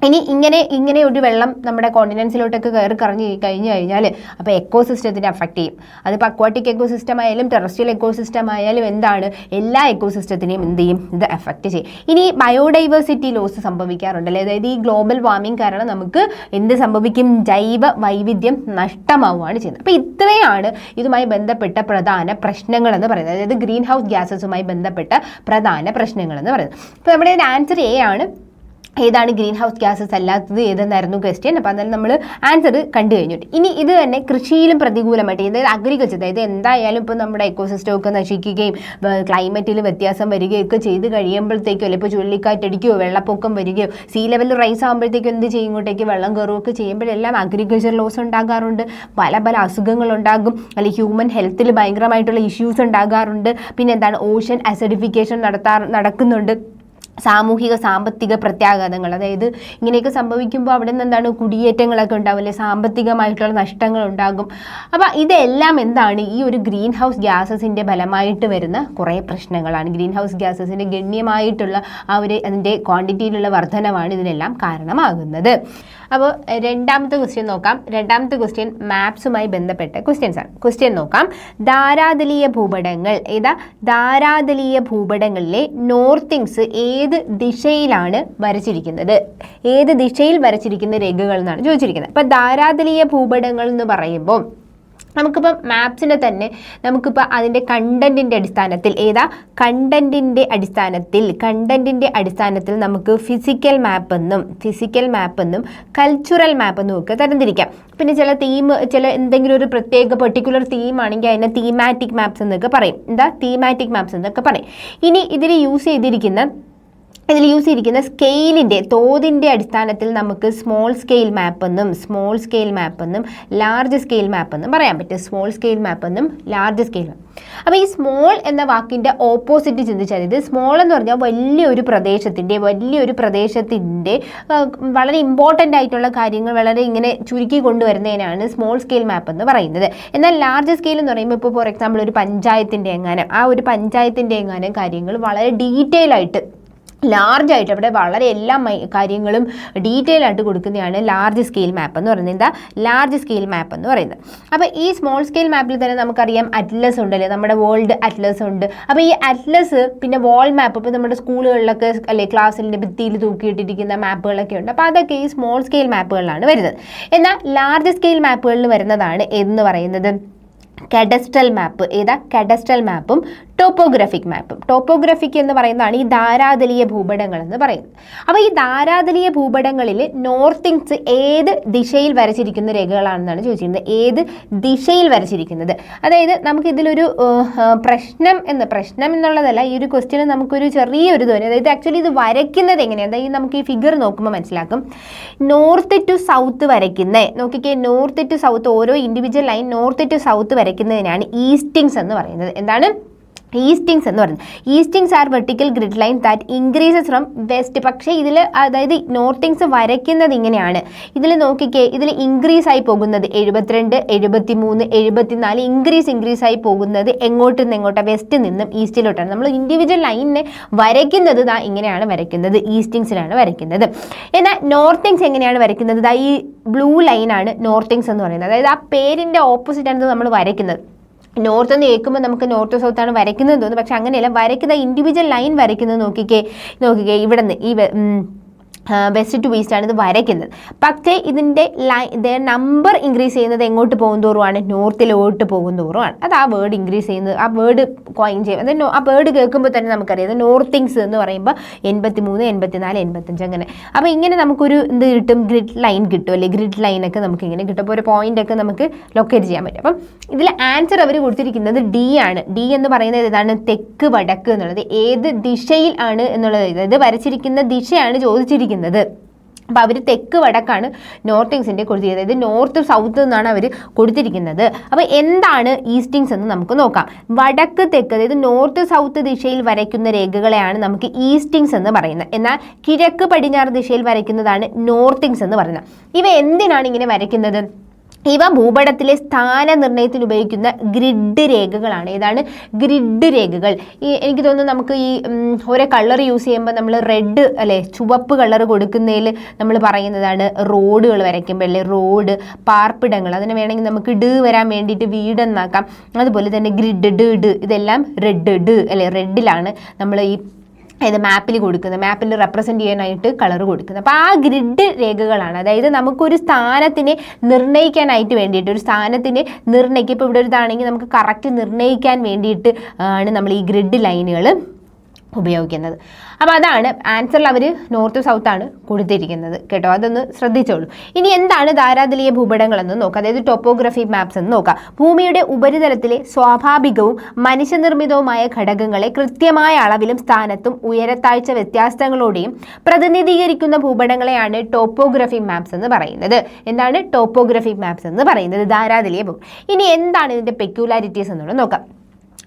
ഇനി ഇങ്ങനെ ഒരു വെള്ളം നമ്മുടെ കോണ്ടിനെൻസിലോട്ടൊക്കെ കയറി കറങ്ങി കഴിഞ്ഞു കഴിഞ്ഞാൽ അപ്പോൾ എക്കോസിസ്റ്റത്തിനെ അഫക്റ്റ് ചെയ്യും. അതിപ്പോൾ അക്വാട്ടിക് എക്കോസിസ്റ്റം ആയാലും ടെറസ്ട്രിയൽ എക്കോസിസ്റ്റം ആയാലും എന്താണ്, എല്ലാ എക്കോസിസ്റ്റത്തിനെയും എന്ത് ചെയ്യും, ഇത് എഫക്റ്റ് ചെയ്യും. ഇനി ബയോഡൈവേഴ്സിറ്റി ലോസ് സംഭവിക്കാറുണ്ടല്ലേ, അതായത് ഈ ഗ്ലോബൽ വാർമിംഗ് കാരണം നമുക്ക് എന്ത് സംഭവിക്കും, ജൈവ വൈവിധ്യം നഷ്ടമാവുകയാണ് ചെയ്യുന്നത്. അപ്പോൾ ഇത്രയാണ് ഇതുമായി ബന്ധപ്പെട്ട പ്രധാന പ്രശ്നങ്ങൾ എന്ന് പറയുന്നത്, അതായത് ഗ്രീൻ ഹൗസ് ഗ്യാസസുമായി ബന്ധപ്പെട്ട പ്രധാന പ്രശ്നങ്ങൾ എന്ന് പറയുന്നത്. അപ്പോൾ നമ്മുടെ ആൻസർ എ ആണ്. ഏതാണ് ഗ്രീൻ ഹൗസ് ഗ്യാസസ് അല്ലാത്തത് ഏതെന്നായിരുന്നു ക്വസ്റ്റ്യൻ. അപ്പോൾ അന്നേരം നമ്മൾ ആൻസർ കണ്ടു കഴിഞ്ഞിട്ട് ഇനി ഇത് തന്നെ കൃഷിയിലും പ്രതികൂലമായിട്ട്, അതായത് അഗ്രികൾച്ചർ, അതായത് എന്തായാലും ഇപ്പോൾ നമ്മുടെ എക്കോസിസ്റ്റം ഒക്കെ നശിക്കുകയും ക്ലൈമറ്റിൽ വ്യത്യാസം വരികയൊക്കെ ചെയ്ത് കഴിയുമ്പോഴത്തേക്കും, അല്ലെങ്കിൽ ഇപ്പോൾ ചുഴലിക്കാറ്റടിക്കുകയോ വെള്ളപ്പൊക്കം വരികയോ സീ ലെവൽ റൈസ് ആകുമ്പോഴത്തേക്കും എന്ത് ചെയ്യും, ഇങ്ങോട്ടേക്ക് വെള്ളം കയറുകയൊക്കെ ചെയ്യുമ്പോഴെല്ലാം അഗ്രികൾച്ചർ ലോസ് ഉണ്ടാകാറുണ്ട്, പല അസുഖങ്ങളുണ്ടാകും, അല്ലെങ്കിൽ ഹ്യൂമൻ ഹെൽത്തിൽ ഭയങ്കരമായിട്ടുള്ള ഇഷ്യൂസ് ഉണ്ടാകാറുണ്ട്. പിന്നെ എന്താണ്, ഓഷൻ അസിഡിഫിക്കേഷൻ നടക്കുന്നുണ്ട്, സാമൂഹിക സാമ്പത്തിക പ്രത്യാഘാതങ്ങൾ, അതായത് ഇങ്ങനെയൊക്കെ സംഭവിക്കുമ്പോൾ അവിടെ നിന്ന് എന്താണ്, കുടിയേറ്റങ്ങളൊക്കെ ഉണ്ടാവില്ലേ, സാമ്പത്തികമായിട്ടുള്ള നഷ്ടങ്ങൾ ഉണ്ടാകും. അപ്പോൾ ഇതെല്ലാം എന്താണ്, ഈ ഒരു ഗ്രീൻ ഹൗസ് ഗ്യാസസിൻ്റെ ഫലമായിട്ട് വരുന്ന കുറേ പ്രശ്നങ്ങളാണ്. ഗ്രീൻ ഹൗസ് ഗ്യാസസിൻ്റെ ഗണ്യമായിട്ടുള്ള അതിൻ്റെ ക്വാണ്ടിറ്റിയിലുള്ള വർധനമാണ് ഇതിനെല്ലാം കാരണമാകുന്നത്. അപ്പോൾ രണ്ടാമത്തെ ക്വസ്റ്റ്യൻ നോക്കാം. രണ്ടാമത്തെ ക്വസ്റ്റ്യൻ മാപ്സുമായി ബന്ധപ്പെട്ട ക്വസ്റ്റ്യൻസ് ആണ്. ക്വസ്റ്റ്യൻ നോക്കാം. ധാരാതലീയ ഭൂപടങ്ങൾ ധാരാതലീയ ഭൂപടങ്ങളിലെ നോർത്തിങ്സ് ഏത് ദിശയിലാണ് വരച്ചിരിക്കുന്നത്, ഏത് ദിശയിൽ വരച്ചിരിക്കുന്ന രേഖകൾ എന്നാണ് ചോദിച്ചിരിക്കുന്നത്. അപ്പോൾ ധാരാതലീയ ഭൂപടങ്ങൾ എന്ന് പറയുമ്പോൾ നമുക്കിപ്പോൾ മാപ്സിനെ തന്നെ നമുക്കിപ്പോൾ അതിൻ്റെ കണ്ടൻറ്റിൻ്റെ അടിസ്ഥാനത്തിൽ കണ്ടൻറ്റിൻ്റെ അടിസ്ഥാനത്തിൽ നമുക്ക് ഫിസിക്കൽ മാപ്പ് എന്നും കൾച്ചറൽ മാപ്പ് എന്നും ഒക്കെ തരംതിരിക്കാം. പിന്നെ ചില എന്തെങ്കിലും ഒരു പ്രത്യേക പെർട്ടിക്കുലർ തീം ആണെങ്കിൽ അതിനെ തീമാറ്റിക് മാപ്സ് എന്നൊക്കെ പറയും. തീമാറ്റിക് മാപ്സ് എന്നൊക്കെ പറയും. ഇനി ഇതിൽ യൂസ് ചെയ്തിരിക്കുന്ന സ്കെയിലിൻ്റെ തോതിൻ്റെ അടിസ്ഥാനത്തിൽ നമുക്ക് സ്മോൾ സ്കെയിൽ മാപ്പ് എന്നും ലാർജ് സ്കെയിൽ മാപ്പ് എന്നും പറയാൻ പറ്റും. സ്മോൾ സ്കെയിൽ മാപ്പ് എന്നും ലാർജ് സ്കെയിൽ മാപ്പ്. അപ്പോൾ ഈ സ്മോൾ എന്ന വാക്കിൻ്റെ ഓപ്പോസിറ്റ് ചിന്തിച്ചാൽ, ഇത് സ്മോൾ എന്ന് പറഞ്ഞാൽ വലിയൊരു പ്രദേശത്തിൻ്റെ വളരെ ഇമ്പോർട്ടൻ്റ് ആയിട്ടുള്ള കാര്യങ്ങൾ വളരെ ഇങ്ങനെ ചുരുക്കി കൊണ്ടുവരുന്നതിനാണ് സ്മോൾ സ്കെയിൽ മാപ്പ് എന്ന് പറയുന്നത്. എന്നാൽ ലാർജ് സ്കെയിൽ എന്ന് പറയുമ്പോൾ ഇപ്പോൾ ഫോർ എക്സാമ്പിൾ ഒരു പഞ്ചായത്തിൻ്റെ എങ്ങാനും കാര്യങ്ങൾ വളരെ ഡീറ്റെയിൽ ആയിട്ട് ലാർജായിട്ട് അവിടെ വളരെ എല്ലാ കാര്യങ്ങളും ഡീറ്റെയിൽ ആയിട്ട് കൊടുക്കുന്നതാണ് ലാർജ് സ്കെയിൽ മാപ്പ് എന്ന് പറയുന്നത്. ലാർജ് സ്കെയിൽ മാപ്പ് എന്ന് പറയുന്നത്. അപ്പോൾ ഈ സ്മോൾ സ്കെയിൽ മാപ്പിൽ തന്നെ നമുക്കറിയാം അറ്റ്ലസ് ഉണ്ടല്ലേ, നമ്മുടെ വേൾഡ് അറ്റ്ലസ് ഉണ്ട്. അപ്പോൾ ഈ അറ്റ്ലസ് പിന്നെ വാൾ മാപ്പ്, ഇപ്പോൾ നമ്മുടെ സ്കൂളുകളിലൊക്കെ അല്ലെ ക്ലാസ്സിൻ്റെ ഭിത്തിയിൽ തൂക്കിയിട്ടിരിക്കുന്ന മാപ്പുകളൊക്കെ ഉണ്ട്. അപ്പോൾ അതൊക്കെ ഈ സ്മോൾ സ്കെയിൽ മാപ്പുകളിലാണ് വരുന്നത്. എന്നാൽ ലാർജ് സ്കെയിൽ മാപ്പുകളിൽ വരുന്നതാണ് എന്ന് പറയുന്നത് കഡസ്ട്രൽ മാപ്പ്. കഡസ്ട്രൽ മാപ്പും ടോപ്പോഗ്രാഫിക് മാപ്പും. ടോപ്പോഗ്രാഫിക് എന്ന് പറയുന്നതാണ് ഈ ധാരാതലീയ ഭൂപടങ്ങൾ എന്ന് പറയുന്നത്. അപ്പോൾ ഈ ധാരാതലീയ ഭൂപടങ്ങളിൽ നോർത്തിങ്സ് ഏത് ദിശയിൽ വരച്ചിരിക്കുന്ന രേഖകളാണെന്നാണ് ചോദിച്ചിരുന്നത്. ഏത് ദിശയിൽ വരച്ചിരിക്കുന്നത്, അതായത് നമുക്കിതിലൊരു പ്രശ്നം എന്നുള്ളതല്ല, ഈ ഒരു ക്വസ്റ്റ്യന് നമുക്കൊരു ചെറിയൊരു തോന്നി. അതായത് ആക്ച്വലി ഇത് വരയ്ക്കുന്നത് എങ്ങനെയാണ്, അതായത് നമുക്ക് ഈ ഫിഗർ നോക്കുമ്പോൾ മനസ്സിലാക്കും. നോർത്ത് ടു സൗത്ത് വരയ്ക്കുന്നത്, നോക്കിക്കേ, നോർത്ത് ടു സൗത്ത് ഓരോ individual line north to south വരയ്ക്കുന്നതിനാണ് ഈസ്റ്റിങ്സ് എന്ന് പറയുന്നത്. എന്താണ് ഈസ്റ്റിങ്സ് എന്ന് പറയുന്നത്? Eastings are vertical grid line that increases from west. പക്ഷേ ഇതിൽ അതായത് നോർത്തിങ്സ് വരയ്ക്കുന്നത് ഇങ്ങനെയാണ്. ഇതിൽ നോക്കിക്കേ, ഇതിൽ ഇൻക്രീസ് ആയി പോകുന്നത് 72, 73, 74 ഇൻക്രീസ് ആയി പോകുന്നത് എങ്ങോട്ട് നിന്ന് എങ്ങോട്ടാണ്? വെസ്റ്റ് നിന്നും ഈസ്റ്റിലോട്ടാണ്. നമ്മൾ ഇൻഡിവിജ്വൽ ലൈനിനെ വരയ്ക്കുന്നത് ദാ ഇങ്ങനെയാണ് വരയ്ക്കുന്നത്, ഈസ്റ്റിങ്സിലാണ് വരയ്ക്കുന്നത്. എന്നാൽ നോർത്തിങ്സ് എങ്ങനെയാണ് വരയ്ക്കുന്നത്? ദാ ഈ ബ്ലൂ ലൈനാണ് നോർത്തിങ്സ് എന്ന് പറയുന്നത്. അതായത് ആ പേരിൻ്റെ ഓപ്പോസിറ്റാണ് നമ്മൾ വരയ്ക്കുന്നത്. നോർത്ത് എന്ന് കേൾക്കുമ്പോൾ നമുക്ക് നോർത്ത് സൗത്ത് ആണ് വരയ്ക്കുന്നത് തോന്നുന്നു, പക്ഷെ അങ്ങനെയല്ല. വരയ്ക്കുന്ന ഇൻഡിവിജ്വൽ ലൈൻ വരയ്ക്കുന്നത് നോക്കിക്കേ ഇവിടെ നിന്ന് ഈ വെസ്റ്റ് ടു ഈസ്റ്റ് ആണ് ഇത് വരയ്ക്കുന്നത്. പക്ഷേ ഇതിൻ്റെ നമ്പർ ഇൻക്രീസ് ചെയ്യുന്നത് എങ്ങോട്ട് പോകും തോറുമാണ്? നോർത്തിലോട്ട് പോകും തോറുമാണ്. അത് ആ വേർഡ് ഇൻക്രീസ് ചെയ്യുന്നത്, ആ വേർഡ് കോയിൻ ചെയ്യും. അത് ആ വേർഡ് കേൾക്കുമ്പോൾ തന്നെ നമുക്കറിയാം അത് നോർത്തിങ്സ് എന്ന് പറയുമ്പോൾ 83, 84, 85 അങ്ങനെ. അപ്പോൾ ഇങ്ങനെ നമുക്കൊരു എന്ത് കിട്ടും? ഗ്രിഡ് ലൈൻ കിട്ടും അല്ലേ? ഗ്രിഡ് ലൈനൊക്കെ നമുക്ക് ഇങ്ങനെ കിട്ടും. അപ്പോൾ ഒരു പോയിൻ്റൊക്കെ നമുക്ക് ലൊക്കേറ്റ് ചെയ്യാൻ പറ്റും. അപ്പം ഇതിൽ ആൻസർ അവർ കൊടുത്തിരിക്കുന്നത് ഡി ആണ്. ഡി എന്ന് പറയുന്നത് ഏതാണ്? തെക്ക് വടക്ക് എന്നുള്ളത്. ഏത് ദിശയിൽ ആണ് എന്നുള്ളത്, അതായത് വരച്ചിരിക്കുന്ന ദിശയാണ് ചോദിച്ചിരിക്കുന്നത്. അപ്പോൾ അവർ തെക്ക് വടക്കാണ് നോർത്തിങ്സിൻ്റെ കൊടുത്തിരിക്കുന്നത്. അതായത് നോർത്ത് സൗത്ത് എന്നാണ് അവർ കൊടുത്തിരിക്കുന്നത്. അപ്പോൾ എന്താണ് ഈസ്റ്റിങ്സ് എന്ന് നമുക്ക് നോക്കാം. വടക്ക് തെക്ക്, അതായത് നോർത്ത് സൗത്ത് ദിശയിൽ വരയ്ക്കുന്ന രേഖകളെയാണ് നമുക്ക് ഈസ്റ്റിങ്സ് എന്ന് പറയുന്നത്. എന്നാൽ കിഴക്ക് പടിഞ്ഞാറ് ദിശയിൽ വരയ്ക്കുന്നതാണ് നോർത്തിങ്സ് എന്ന് പറയുന്നത്. ഇവ എന്തിനാണ് ഇങ്ങനെ വരയ്ക്കുന്നത്? ഇവ ഭൂപടത്തിലെ സ്ഥാനനിർണ്ണയത്തിന് ഉപയോഗിക്കുന്ന ഗ്രിഡ് രേഖകളാണ്. ഏതാണ്? ഗ്രിഡ് രേഖകൾ. എനിക്ക് തോന്നുന്നു നമുക്ക് ഈ ഓരോ കളർ യൂസ് ചെയ്യുമ്പോൾ നമ്മൾ റെഡ് അല്ലേ, ചുവപ്പ് കളർ കൊടുക്കുന്നതിൽ നമ്മൾ പറയുന്നതാണ് റോഡുകൾ വരയ്ക്കുമ്പോൾ അല്ലേ, റോഡ്, പാർപ്പിടങ്ങൾ. അതിന് വേണമെങ്കിൽ നമുക്ക് ഡ് വരാൻ വേണ്ടിയിട്ട് വീടെന്നാക്കാം. അതുപോലെ തന്നെ ഗ്രിഡ്, ഡ് ഇതെല്ലാം റെഡ് അല്ലേ, റെഡിലാണ് നമ്മൾ ഈ ഇത് മാപ്പിൽ കൊടുക്കുന്നത്, മാപ്പിൽ റെപ്രസെൻറ്റ് ചെയ്യാനായിട്ട് കളർ കൊടുക്കുന്നത്. അപ്പോൾ ആ ഗ്രിഡ് രേഖകളാണ്. അതായത് നമുക്കൊരു സ്ഥാനത്തിനെ നിർണ്ണയിക്കാനായിട്ട് വേണ്ടിയിട്ട്, ഒരു സ്ഥാനത്തിനെ ഇപ്പോൾ ഇവിടെ ഒരു ഇതാണെങ്കിൽ നമുക്ക് കറക്റ്റ് നിർണ്ണയിക്കാൻ വേണ്ടിയിട്ട് ആണ് നമ്മൾ ഈ ഗ്രിഡ് ലൈനുകൾ ഉപയോഗിക്കുന്നത്. അപ്പോൾ അതാണ് ആൻസറിൽ അവർ നോർത്ത് സൗത്ത് ആണ് കൊടുത്തിരിക്കുന്നത് കേട്ടോ. അതൊന്ന് ശ്രദ്ധിച്ചോളൂ. ഇനി എന്താണ് ധാരാതലീയ ഭൂപടങ്ങളെന്ന് നോക്കാം, അതായത് ടോപ്പോഗ്രഫി മാപ്സ് എന്ന് നോക്കാം. ഭൂമിയുടെ ഉപരിതലത്തിലെ സ്വാഭാവികവും മനുഷ്യനിർമ്മിതവുമായ ഘടകങ്ങളെ കൃത്യമായ അളവിലും സ്ഥാനത്തും ഉയരത്താഴ്ച വ്യത്യാസങ്ങളോടെയും പ്രതിനിധീകരിക്കുന്ന ഭൂപടങ്ങളെയാണ് ടോപ്പോഗ്രഫി മാപ്സ് എന്ന് പറയുന്നത്. എന്താണ് ടോപ്പോഗ്രഫി മാപ്സ് എന്ന് പറയുന്നത്? ധാരാതലീയ ഭൂപടം. ഇനി എന്താണ് ഇതിൻ്റെ പെക്യുലാരിറ്റീസ് എന്നുള്ളത് നോക്കാം.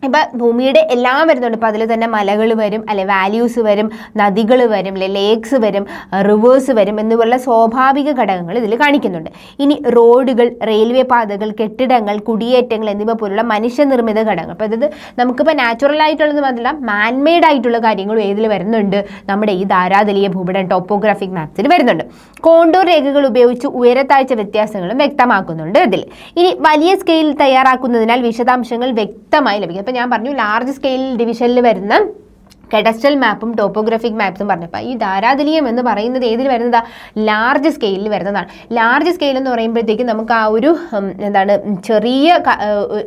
ഇപ്പം ഭൂമിയുടെ എല്ലാം വരുന്നുണ്ട്. ഇപ്പോൾ അതിൽ തന്നെ മലകൾ വരും അല്ലെ, വാല്യൂസ് വരും, നദികൾ വരും അല്ലെ, ലേക്സ് വരും, റിവേഴ്സ് വരും എന്നുപോലുള്ള സ്വാഭാവിക ഘടകങ്ങൾ ഇതിൽ കാണിക്കുന്നുണ്ട്. ഇനി റോഡുകൾ, റെയിൽവേ പാതകൾ, കെട്ടിടങ്ങൾ, കുടിയേറ്റങ്ങൾ എന്നിവ പോലുള്ള മനുഷ്യനിർമ്മിത ഘടകങ്ങൾ. അപ്പോൾ അതായത് നമുക്കിപ്പോൾ നാച്ചുറൽ ആയിട്ടുള്ളത് മാത്രമല്ല മാൻമെയ്ഡ് ആയിട്ടുള്ള കാര്യങ്ങളും ഏതിൽ വരുന്നുണ്ട്? നമ്മുടെ ഈ ധാരാതലീയ ഭൂപടം ടോപ്പോഗ്രാഫിക് മാപ്സിൽ വരുന്നുണ്ട്. കോണ്ടൂർ രേഖകൾ ഉപയോഗിച്ച് ഉയരത്താഴ്ച വ്യത്യാസങ്ങളും വ്യക്തമാക്കുന്നുണ്ട് ഇതിൽ. ഇനി വലിയ സ്കെയിലിൽ തയ്യാറാക്കുന്നതിനാൽ വിശദാംശങ്ങൾ വ്യക്തമായി ലഭിക്കും. അപ്പോൾ ഞാൻ പറഞ്ഞു ലാർജ് സ്കെയിൽ ഡിവിഷനിൽ വരുന്ന കഡസ്ട്രൽ മാപ്പും ടോപ്പോഗ്രാഫിക് മാപ്സും പറഞ്ഞപ്പോൾ ഈ ധാരാതലീയം എന്ന് പറയുന്നത് ഏതിൽ വരുന്നതാ? ലാർജ് സ്കെയിലിൽ വരുന്നതാണ്. ലാർജ് സ്കെയിൽ എന്ന് പറയുമ്പോഴത്തേക്കും നമുക്ക് ആ ഒരു എന്താണ് ചെറിയ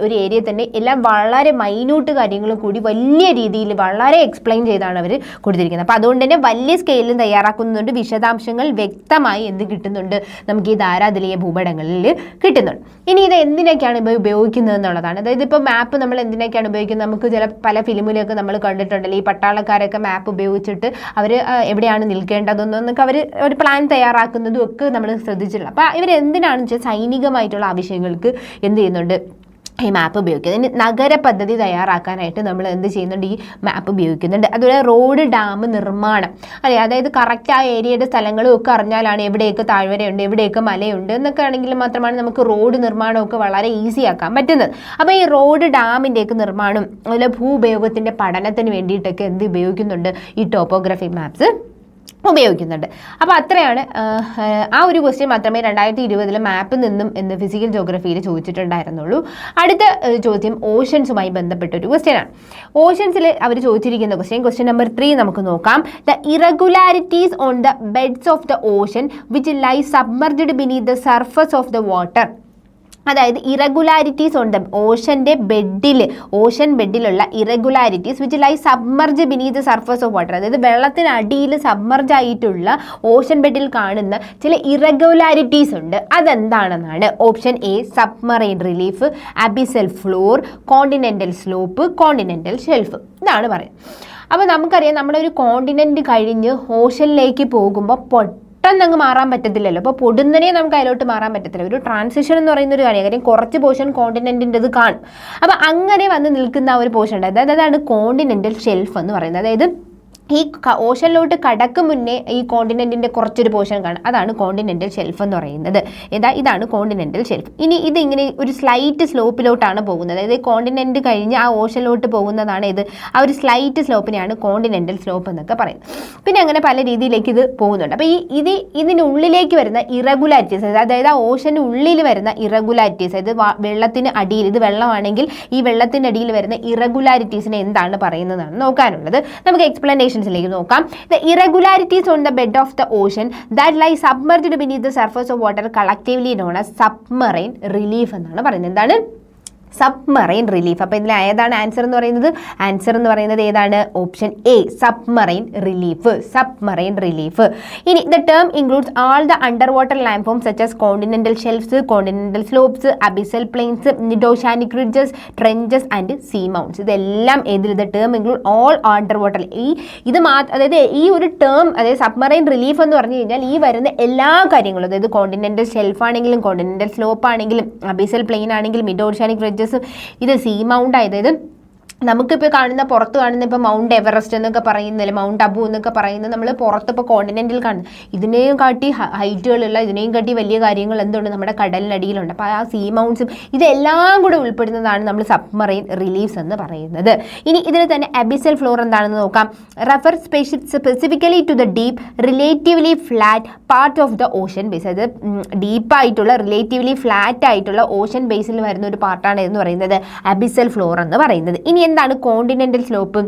ഒരു ഏരിയ തന്നെ എല്ലാം വളരെ മൈന്യൂട്ട് കാര്യങ്ങളും കൂടി വലിയ രീതിയിൽ വളരെ എക്സ്പ്ലെയിൻ ചെയ്താണ് അവർ കൊടുത്തിരിക്കുന്നത്. അപ്പോൾ അതുകൊണ്ട് തന്നെ വലിയ സ്കെയിലിൽ തയ്യാറാക്കുന്നുണ്ട്, വിശദാംശങ്ങൾ വ്യക്തമായി എന്ത് കിട്ടുന്നുണ്ട്? നമുക്ക് ഈ ധാരാതലീയ ഭൂപടങ്ങളിൽ കിട്ടുന്നുണ്ട്. ഇനി ഇത് എന്തിനൊക്കെയാണ് ഉപയോഗിക്കുന്നത് എന്നുള്ളതാണ്. അതായത് ഇപ്പോൾ മാപ്പ് നമ്മൾ എന്തിനൊക്കെയാണ് ഉപയോഗിക്കുന്നത്? നമുക്ക് പല ഫിലിമിലൊക്കെ നമ്മൾ കണ്ടിട്ടുണ്ടല്ലോ, ഈ പട്ടാളക്കാരൊക്കെ മാപ്പ് ഉപയോഗിച്ചിട്ട് അവർ എവിടെയാണ് നിൽക്കേണ്ടതെന്നൊക്കെ അവർ ഒരു പ്ലാൻ തയ്യാറാക്കുന്നതും ഒക്കെ നമ്മൾ ശ്രദ്ധിച്ചിട്ടുള്ളത്. അപ്പോൾ ഇവർ എന്തിനാണെന്ന് വെച്ചാൽ സൈനികമായിട്ടുള്ള ആവശ്യങ്ങൾക്ക് എന്ത് ചെയ്യുന്നുണ്ട്? ഈ മാപ്പ് ഉപയോഗിക്കുന്നത്. ഇനി നഗര പദ്ധതി തയ്യാറാക്കാനായിട്ട് നമ്മൾ എന്ത് ചെയ്യുന്നുണ്ട്? ഈ മാപ്പ് ഉപയോഗിക്കുന്നുണ്ട്. അതുപോലെ റോഡ്, ഡാം നിർമ്മാണം അല്ലേ, അതായത് കറക്റ്റ് ആ ഏരിയയുടെ സ്ഥലങ്ങളും ഒക്കെ അറിഞ്ഞാലാണ് എവിടെയൊക്കെ താഴ്വരയുണ്ട്, എവിടെയൊക്കെ മലയുണ്ട് എന്നൊക്കെ ആണെങ്കിൽ മാത്രമാണ് നമുക്ക് റോഡ് നിർമ്മാണമൊക്കെ വളരെ ഈസി ആക്കാൻ പറ്റുന്നത്. അപ്പോൾ ഈ റോഡ്, ഡാമിൻ്റെയൊക്കെ നിർമ്മാണം അതുപോലെ ഭൂപയോഗത്തിൻ്റെ പഠനത്തിന് വേണ്ടിയിട്ടൊക്കെ എന്ത് ഉപയോഗിക്കുന്നുണ്ട്? ഈ ടോപ്പോഗ്രാഫി മാപ്സ് ഉപയോഗിക്കുന്നുണ്ട്. അപ്പോൾ അത്രയാണ് ആ ഒരു ക്വസ്റ്റ്യൻ മാത്രമേ 2020 മാപ്പിൽ നിന്നും എന്ന് ഫിസിക്കൽ ജോഗ്രഫിയിൽ ചോദിച്ചിട്ടുണ്ടായിരുന്നുള്ളൂ. അടുത്ത ചോദ്യം ഓഷൻസുമായി ബന്ധപ്പെട്ട ഒരു ക്വസ്റ്റ്യനാണ്. ഓഷൻസിൽ അവർ ചോദിച്ചിരിക്കുന്ന ക്വസ്റ്റ്യൻ നമ്പർ 3 നമുക്ക് നോക്കാം. The irregularities on the beds of the ocean which lie submerged beneath the surface of the water. അതായത് ഇറഗുലാരിറ്റീസ് ഉണ്ട് ഓഷൻ ബെഡിലുള്ള irregularities which lie submerge beneath the surface of water. അതായത് വെള്ളത്തിനടിയിൽ സബ്മർജ് ആയിട്ടുള്ള Ocean ബെഡിൽ കാണുന്ന ചില ഇറഗുലാരിറ്റീസ് ഉണ്ട്. അതെന്താണെന്നാണ്. Option A submarine relief, abyssal floor, continental slope, continental shelf. ഇതാണ് പറയുന്നത്. അപ്പോൾ നമുക്കറിയാം നമ്മുടെ ഒരു കോണ്ടിനെൻ്റ് കഴിഞ്ഞ് ഓഷനിലേക്ക് പോകുമ്പോൾ പെട്ടെന്ന് അങ്ങ് മാറാൻ പറ്റത്തില്ലല്ലോ. അപ്പോൾ പൊടുന്നനെ നമുക്ക് അതിലോട്ട് മാറാൻ പറ്റത്തില്ല. ഒരു ട്രാൻസിഷൻ എന്ന് പറയുന്ന ഒരു കാര്യം കുറച്ച് പോർഷൻ കോണ്ടിനെന്റിൻ്റെത് കാണും. അപ്പോൾ അങ്ങനെ വന്ന് നിൽക്കുന്ന ആ ഒരു പോർഷൻ ഉണ്ട്, അതാണ് കോണ്ടിനെന്റൽ ഷെൽഫ് എന്ന് പറയുന്നത്. അതായത് ഈ ഓഷനിലോട്ട് കടക്കും മുന്നേ ഈ കോണ്ടിനെന്റിന്റെ കുറച്ചൊരു പോർഷൻ കാണും, അതാണ് കോണ്ടിനെന്റൽ ഷെൽഫ് എന്ന് പറയുന്നത്. ഇതാണ് കോണ്ടിനെന്റൽ ഷെൽഫ്. ഇനി ഇതിങ്ങനെ ഒരു സ്ലൈറ്റ് സ്ലോപ്പിലോട്ടാണ് പോകുന്നത്. അതായത് കോണ്ടിനെന്റ് കഴിഞ്ഞ് ആ ഓഷനിലോട്ട് പോകുന്നതാണ് ആ ഒരു സ്ലൈറ്റ് സ്ലോപ്പിനെയാണ് കോണ്ടിനെന്റൽ സ്ലോപ്പ് എന്നൊക്കെ പറയുന്നത്. പിന്നെ അങ്ങനെ പല രീതിയിലേക്ക് ഇത് പോകുന്നുണ്ട്. അപ്പോൾ ഇതിനുള്ളിലേക്ക് വരുന്ന ഇറഗുലാരിറ്റീസ്, അതായത് ആ ഓഷന് ഉള്ളിൽ വരുന്ന ഇറഗുലാരിറ്റീസ്, അതായത് വെള്ളത്തിന് അടിയിൽ, ഇത് വെള്ളമാണെങ്കിൽ ഈ വെള്ളത്തിൻ്റെ അടിയിൽ വരുന്ന ഇറഗുലാരിറ്റീസിനെ എന്താണ് പറയുന്നതാണ് നോക്കാനുള്ളത്. നമുക്ക് എക്സ്പ്ലനേഷൻ നോക്കാം. The irregularities on the bed of the ocean that lie submerged beneath the surface of water collectively known as submarine relief എന്നാണ് പറയുന്നത്. എന്താണ് സബ്മറൈൻ റിലീഫ്? അപ്പോൾ ഇതിൽ ഏതാണ് ആൻസർ എന്ന് പറയുന്നത്? ആൻസർ എന്ന് പറയുന്നത് ഏതാണ്? Option A, submarine relief. Submarine relief. ഇനി the term includes all the under water land forms such as continental shelves, continental slopes, abyssal plains, midoceanic ridges, trenches and sea mounts. ഇതെല്ലാം ഏതിൽ? The term include all under water. അതായത് ഈ ഒരു term, അതായത് submarine relief എന്ന് പറഞ്ഞു കഴിഞ്ഞാൽ ഈ വരുന്ന എല്ലാ കാര്യങ്ങളും, അതായത് കോണ്ടിനെന്റൽ ഷെൽഫ് ആണെങ്കിലും കോണ്ടിനെന്റൽ സ്ലോപ്പ് ആണെങ്കിലും അബിസൽ പ്ലെയിൻ ആണെങ്കിലും മിഡോഷാനിക് റിഡ്ജസ്, ഇത് സീ മൗണ്ട്, അതായത് നമുക്കിപ്പോൾ കാണുന്ന പുറത്ത് കാണുന്ന ഇപ്പോൾ മൗണ്ട് എവറസ്റ്റ് എന്നൊക്കെ പറയുന്നില്ല, മൗണ്ട് അബു എന്നൊക്കെ പറയുന്നത് നമ്മൾ പുറത്തിപ്പോൾ കോണ്ടിനെന്റിൽ കാണുന്നത്. ഇതിനെയും കാട്ടി ഹൈറ്റുകളുള്ള, ഇതിനെയും കാട്ടി വലിയ കാര്യങ്ങൾ എന്തുണ്ട് നമ്മുടെ കടലിനടിയിലുണ്ട്. അപ്പോൾ ആ സീ മൗണ്ട്സും ഇതെല്ലാം കൂടെ ഉൾപ്പെടുന്നതാണ് നമ്മൾ സബ്മറൈൻ റിലീഫ്സ് എന്ന് പറയുന്നത്. ഇനി ഇതിൽ തന്നെ അബിസൽ ഫ്ലോർ എന്താണെന്ന് നോക്കാം. Refer specifically to the deep relatively flat part of the ocean base. അതായത് ഡീപ്പായിട്ടുള്ള റിലേറ്റീവ്ലി ഫ്ലാറ്റ് ആയിട്ടുള്ള ഓഷൻ ബേസിൽ വരുന്ന ഒരു പാർട്ടാണ് എന്ന് പറയുന്നത് അബിസൽ ഫ്ലോർ എന്ന് പറയുന്നത്. ഇനി എന്താണ് continental slope?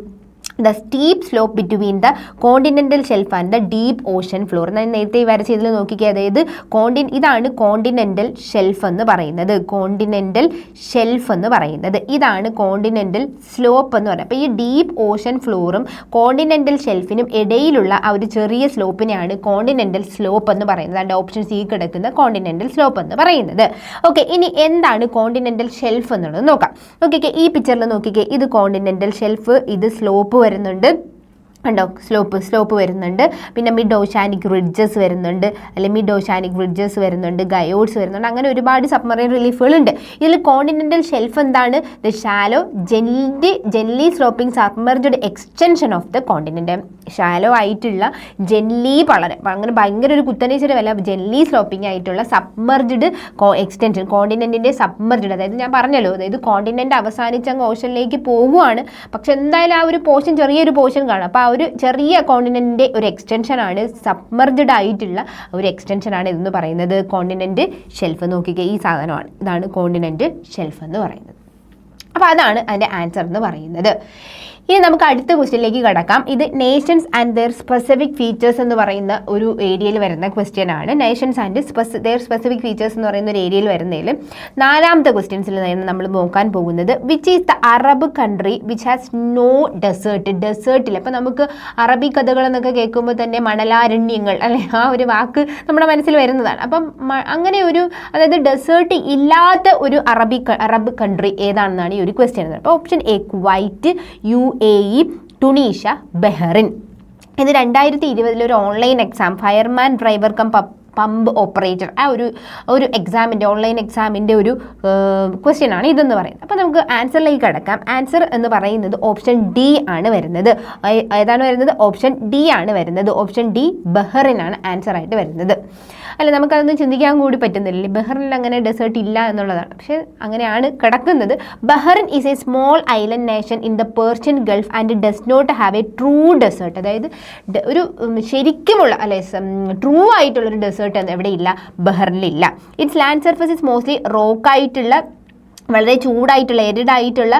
The steep slope between the continental shelf and the deep Ocean floor. ഞാൻ നേരത്തെ വരച്ച ഇതിൽ നോക്കിക്കുക, അതായത് ഇതാണ് കോണ്ടിനെന്റൽ ഷെൽഫ് എന്ന് പറയുന്നത്. കോണ്ടിനെന്റൽ ഷെൽഫ് എന്ന് പറയുന്നത് ഇതാണ് കോണ്ടിനെന്റൽ സ്ലോപ്പ് എന്ന് പറയുന്നത്. അപ്പോൾ ഈ ഡീപ്പ് ഓഷൻ ഫ്ലോറും കോണ്ടിനെന്റൽ ഷെൽഫിനും ഇടയിലുള്ള ആ ഒരു ചെറിയ സ്ലോപ്പിനെയാണ് കോണ്ടിനെന്റൽ സ്ലോപ്പ് എന്ന് പറയുന്നത്. അതിൻ്റെ ഓപ്ഷൻ സി കിടക്കുന്ന കോണ്ടിനെന്റൽ സ്ലോപ്പ് എന്ന് പറയുന്നത്. ഓക്കെ, ഇനി എന്താണ് കോണ്ടിനെന്റൽ ഷെൽഫ് എന്നുള്ളത് നോക്കാം. നോക്കിക്കേ, ഈ പിക്ചറിൽ നോക്കിക്കേ, ഇത് കോണ്ടിനെന്റൽ ഷെൽഫ്, ഇത് സ്ലോപ്പ് വരുന്നുണ്ട്, ഉണ്ടോ? സ്ലോപ്പ് വരുന്നുണ്ട്. പിന്നെ മിഡ് ഓഷാനിക് റിഡ്ജസ് വരുന്നുണ്ട്, അല്ലെങ്കിൽ മിഡ് ഓഷാനിക് റിഡ്ജസ് വരുന്നുണ്ട്, ഗയോഡ്സ് വരുന്നുണ്ട്. അങ്ങനെ ഒരുപാട് സബ്മറൈൻ റിലീഫുകളുണ്ട്. ഇതിൽ കോണ്ടിനെന്റൽ ഷെൽഫ് എന്താണ്? The shallow gently sloping submerged extension of the continent. Shallow ആയിട്ടുള്ള ജെൻലി, വളരെ അങ്ങനെ ഭയങ്കര ഒരു കുത്തനേശ്വരമല്ല, ജെൻലി സ്ലോപ്പിംഗ് ആയിട്ടുള്ള സബ്മർജ്ഡ് എക്സ്റ്റൻഷൻ, കോണ്ടിനെന്റിന്റെ സബ്മർജ്ഡ്. അതായത് ഞാൻ പറഞ്ഞല്ലോ, അതായത് കോണ്ടിനെന്റ് അവസാനിച്ച് അങ്ങ് ഓഷനിലേക്ക് പോകുവാണ്, പക്ഷെ എന്തായാലും ആ ഒരു പോർഷൻ, ചെറിയൊരു പോർഷൻ കാണാം. അപ്പോൾ ഒരു ചെറിയ കോണ്ടിനെന്റിന്റെ ഒരു എക്സ്റ്റൻഷനാണ്, സബ്മർജ്ഡ് ആയിട്ടുള്ള ഒരു എക്സ്റ്റൻഷനാണ് ഇതെന്ന് പറയുന്നത് കോണ്ടിനെന്റ് ഷെൽഫ്. നോക്കിക്കുക, ഈ സാധനമാണ്, ഇതാണ് കോണ്ടിനെന്റ് ഷെൽഫ് എന്ന് പറയുന്നത്. അപ്പോൾ അതാണ് അതിൻ്റെ ആൻസർ എന്ന് പറയുന്നത്. ഇനി നമുക്ക് അടുത്ത ക്വസ്റ്റ്യനിലേക്ക് കടക്കാം. ഇത് Nations and their specific features എന്ന് പറയുന്ന ഒരു ഏരിയയിൽ വരുന്ന ക്വസ്റ്റ്യൻ ആണ്. Nations and their specific features എന്ന് പറയുന്ന ഒരു ഏരിയയിൽ വരുന്നതിൽ നാലാമത്തെ ക്വസ്റ്റ്യൻസിൽ നിന്ന് നമ്മൾ നോക്കാൻ പോകുന്നത് which is the Arab country which has no desert. ഡെസേർട്ടിൽ, അപ്പോൾ നമുക്ക് അറബി കഥകൾ എന്നൊക്കെ കേൾക്കുമ്പോൾ തന്നെ മണലാരണ്യങ്ങൾ, അല്ലെ, ആ ഒരു വാക്ക് നമ്മുടെ മനസ്സിൽ വരുന്നതാണ്. അപ്പം അങ്ങനെ ഒരു, അതായത് ഡെസേർട്ട് ഇല്ലാത്ത ഒരു അറബ് കൺട്രി ഏതാണെന്നാണ് ഈ ഒരു ക്വസ്റ്റ്യൻ. അപ്പോൾ option A Kuwait, UAE, Tunisia, Bahrain. ഇത് 2020 ഒരു online exam, fireman driver cum pump operator, ആ ഒരു എക്സാമിൻ്റെ, ഓൺലൈൻ എക്സാമിൻ്റെ ഒരു ക്വസ്റ്റ്യൻ ആണ് ഇതെന്ന് പറയുന്നത്. അപ്പോൾ നമുക്ക് ആൻസറിലേക്ക് കടക്കാം. ആൻസർ എന്ന് പറയുന്നത് ഓപ്ഷൻ ഡി ആണ് വരുന്നത്. ഏതാണ് വരുന്നത്? ഓപ്ഷൻ ഡി ആണ് വരുന്നത്. ഓപ്ഷൻ ഡി, ബഹ്റിനാണ് ആൻസർ ആയിട്ട് വരുന്നത്. അല്ല, നമുക്കതൊന്നും ചിന്തിക്കാൻ കൂടി പറ്റുന്നില്ല, ബഹ്റിനിൽ അങ്ങനെ ഡെസേർട്ട് ഇല്ല എന്നുള്ളതാണ്. പക്ഷേ അങ്ങനെയാണ് കിടക്കുന്നത്. Bahrain is a small island nation in the Persian Gulf and does not have a true desert. അതായത് ഒരു ശരിക്കുമുള്ള, അല്ലെ, ട്രൂ ആയിട്ടുള്ളൊരു ഡെസേർട്ട് എവിടെയില്ല, ബഹ്റിനിലില്ല. Its land surface is mostly റോക്കായിട്ടുള്ള, വളരെ ചൂടായിട്ടുള്ള, എരിഡായിട്ടുള്ള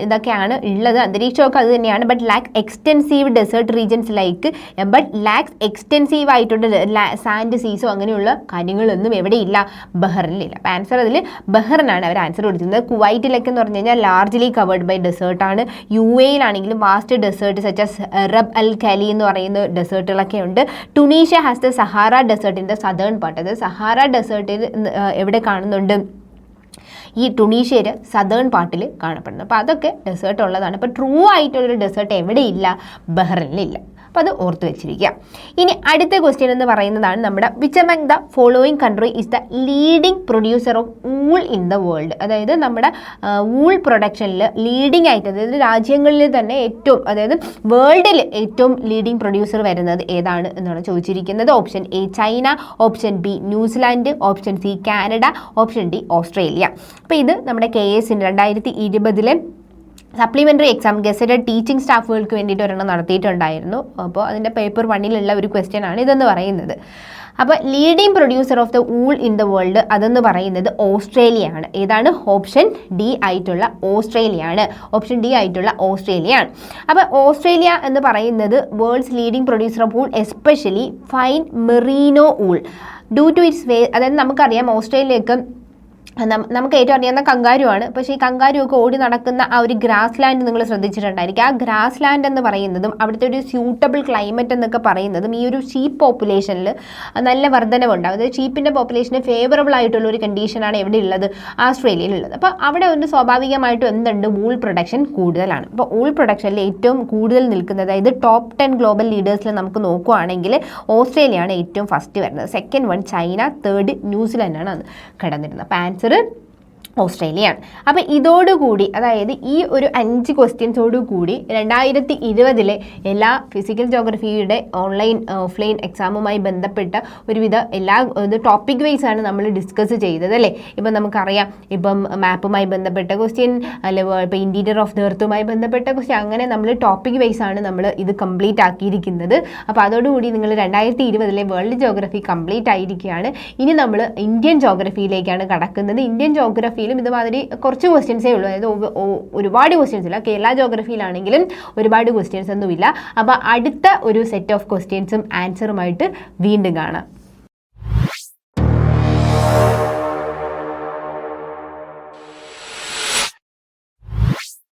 ഇതൊക്കെയാണ് ഉള്ളത്. അന്തരീക്ഷമൊക്കെ അത് തന്നെയാണ്. But lacks extensive desert regions like, but lacks extensive ആയിട്ടുള്ള സാൻഡ് സീസോ അങ്ങനെയുള്ള കാര്യങ്ങളൊന്നും എവിടെയില്ല, ബഹ്റിനിലില്ല. അപ്പോൾ ആൻസർ അതിൽ ബഹ്റിനാണ് അവർ ആൻസർ കൊടുക്കുന്നത്. കുവൈറ്റിലൊക്കെ എന്ന് പറഞ്ഞു കഴിഞ്ഞാൽ ലാർജ്ലി കവേർഡ് ബൈ ഡെസേർട്ടാണ്. UAEയിലാണെങ്കിലും vast desert such as Rub Al Khali എന്ന് പറയുന്ന ഡെസേർട്ടുകളൊക്കെ ഉണ്ട്. ടുണീഷ്യ ഹാസ് ദ സഹാറ ഡെസേർട്ടിൻ്റെ സദേൺ പാർട്ട്. അത് സഹാറ ഡെസേർട്ടിൽ എവിടെ കാണുന്നുണ്ട്? ഈ ടുണീഷ്യയിൽ സദേൺ പാർട്ടിൽ കാണപ്പെടുന്നത്. അപ്പോൾ അതൊക്കെ ഡെസേർട്ട് ഉള്ളതാണ്. അപ്പോൾ ട്രൂ ആയിട്ടുള്ളൊരു ഡെസേർട്ട് എവിടെയില്ല, ബഹ്റിനിലില്ല. അപ്പോൾ അത് ഓർത്ത് വെച്ചിരിക്കുക. ഇനി അടുത്ത ക്വസ്റ്റ്യൻ എന്ന് പറയുന്നതാണ് നമ്മുടെ which among the following country is the leading producer of wool in the world. അതായത് നമ്മുടെ വൂൾ പ്രൊഡക്ഷനിൽ ലീഡിംഗ് ആയിട്ട്, അതായത് രാജ്യങ്ങളിൽ തന്നെ ഏറ്റവും, അതായത് വേൾഡിൽ ഏറ്റവും ലീഡിംഗ് പ്രൊഡ്യൂസർ വരുന്നത് ഏതാണ് എന്നാണ് ചോദിച്ചിരിക്കുന്നത്. Option A China, option B New Zealand, option C Canada, option D Australia. അപ്പോൾ ഇത് നമ്മുടെ KS 2020 supplementary exam gazetted teaching സ്റ്റാഫുകൾക്ക് വേണ്ടിയിട്ട് ഒരെണ്ണം നടത്തിയിട്ടുണ്ടായിരുന്നു. അപ്പോൾ അതിൻ്റെ പേപ്പർ 1 ഒരു ക്വസ്റ്റ്യൻ ആണ് ഇതെന്ന് പറയുന്നത്. അപ്പോൾ leading producer of the wool in the world അതെന്ന് പറയുന്നത് ഓസ്ട്രേലിയ ആണ്. ഏതാണ്? ഓപ്ഷൻ ഡി ആയിട്ടുള്ള ഓസ്ട്രേലിയ ആണ്. ഓപ്ഷൻ ഡി ആയിട്ടുള്ള ഓസ്ട്രേലിയ ആണ്. അപ്പോൾ ഓസ്ട്രേലിയ എന്ന് പറയുന്നത് world's leading producer of wool, especially fine merino wool due to its അതായത് നമുക്കറിയാം ഓസ്ട്രേലിയക്ക് നമുക്ക് ഏറ്റവും അറിയാവുന്ന കങ്കാരു ആണ്. പക്ഷേ ഈ കങ്കാരു ഒക്കെ ഓടി നടക്കുന്ന ആ ഒരു ഗ്രാസ് ലാൻഡ് നിങ്ങൾ ശ്രദ്ധിച്ചിട്ടുണ്ടായിരിക്കും. ആ ഗ്രാസ് ലാൻഡ് എന്ന് പറയുന്നതും അവിടുത്തെ ഒരു സ്യൂട്ടബിൾ ക്ലൈമറ്റ് എന്നൊക്കെ പറയുന്നതും ഈ ഒരു ഷീപ്പ് പോപ്പുലേഷനിൽ നല്ല വർധനവുണ്ടാകും. അതായത് ഷീപ്പിൻ്റെ പോപ്പുലേഷന് ഫേവറബിൾ ആയിട്ടുള്ള ഒരു കണ്ടീഷനാണ് എവിടെ ഉള്ളത്? ആസ്ട്രേലിയയിലുള്ളത്. അപ്പോൾ അവിടെ ഒന്ന് സ്വാഭാവികമായിട്ടും എന്തുണ്ട്? വൂൾ പ്രൊഡക്ഷൻ കൂടുതലാണ്. അപ്പോൾ വൂൾ പ്രൊഡക്ഷനിൽ ഏറ്റവും കൂടുതൽ നിൽക്കുന്നത്, അതായത് ടോപ്പ് 10 ഗ്ലോബൽ ലീഡേഴ്സിൽ നമുക്ക് നോക്കുകയാണെങ്കിൽ ഓസ്ട്രേലിയയാണ് ഏറ്റവും ഫസ്റ്റ് വരുന്നത്. സെക്കൻഡ് വൺ ചൈന, തേർഡ് ന്യൂസിലാൻഡാണ് അത് കിടന്നിരുന്നത്. അപ്പോൾ ആൻസർ ഓസ്ട്രേലിയയാണ്. അപ്പോൾ ഇതോടുകൂടി, അതായത് ഈ ഒരു 5 ക്വസ്റ്റ്യൻസോടുകൂടി 2020 എല്ലാ ഫിസിക്കൽ ജോഗ്രഫിയുടെ ഓൺലൈൻ ഓഫ്ലൈൻ എക്സാമുമായി ബന്ധപ്പെട്ട ഒരുവിധ എല്ലാ ടോപ്പിക് വൈസ് ആണ് നമ്മൾ ഡിസ്കസ് ചെയ്തത് അല്ലേ. ഇപ്പം നമുക്കറിയാം, ഇപ്പം മാപ്പുമായി ബന്ധപ്പെട്ട ക്വസ്റ്റ്യൻ, അല്ലെങ്കിൽ ഇപ്പോൾ ഇൻറ്റീരിയർ ഓഫ് ദ എർത്തുമായി ബന്ധപ്പെട്ട ക്വസ്റ്റ്യൻ, അങ്ങനെ നമ്മൾ ടോപ്പിക് വൈസ് ആണ് നമ്മൾ ഇത് കംപ്ലീറ്റ് ആക്കിയിരിക്കുന്നത്. അപ്പോൾ അതോടുകൂടി നിങ്ങൾ 2020 വേൾഡ് ജോഗ്രഫി കംപ്ലീറ്റ് ആയിരിക്കുകയാണ്. ഇനി നമ്മൾ ഇന്ത്യൻ ജോഗ്രഫിയിലേക്കാണ് കടക്കുന്നത്. ഇന്ത്യൻ ജോഗ്രഫി ഇതുമാതിരി കുറച്ച് ക്വസ്റ്റ്യൻസേ ഉള്ളൂ. അതായത് ഒരുപാട് ക്വസ്റ്റ്യൻസ് ഇല്ല. കേരള ജോഗ്രഫിയിലാണെങ്കിലും ഒരുപാട് ക്വസ്റ്റ്യൻസ് ഒന്നുമില്ല. അപ്പോൾ അടുത്ത ഒരു സെറ്റ് ഓഫ് ക്വസ്റ്റ്യൻസും ആൻസറുമായിട്ട് വീണ്ടും കാണാം.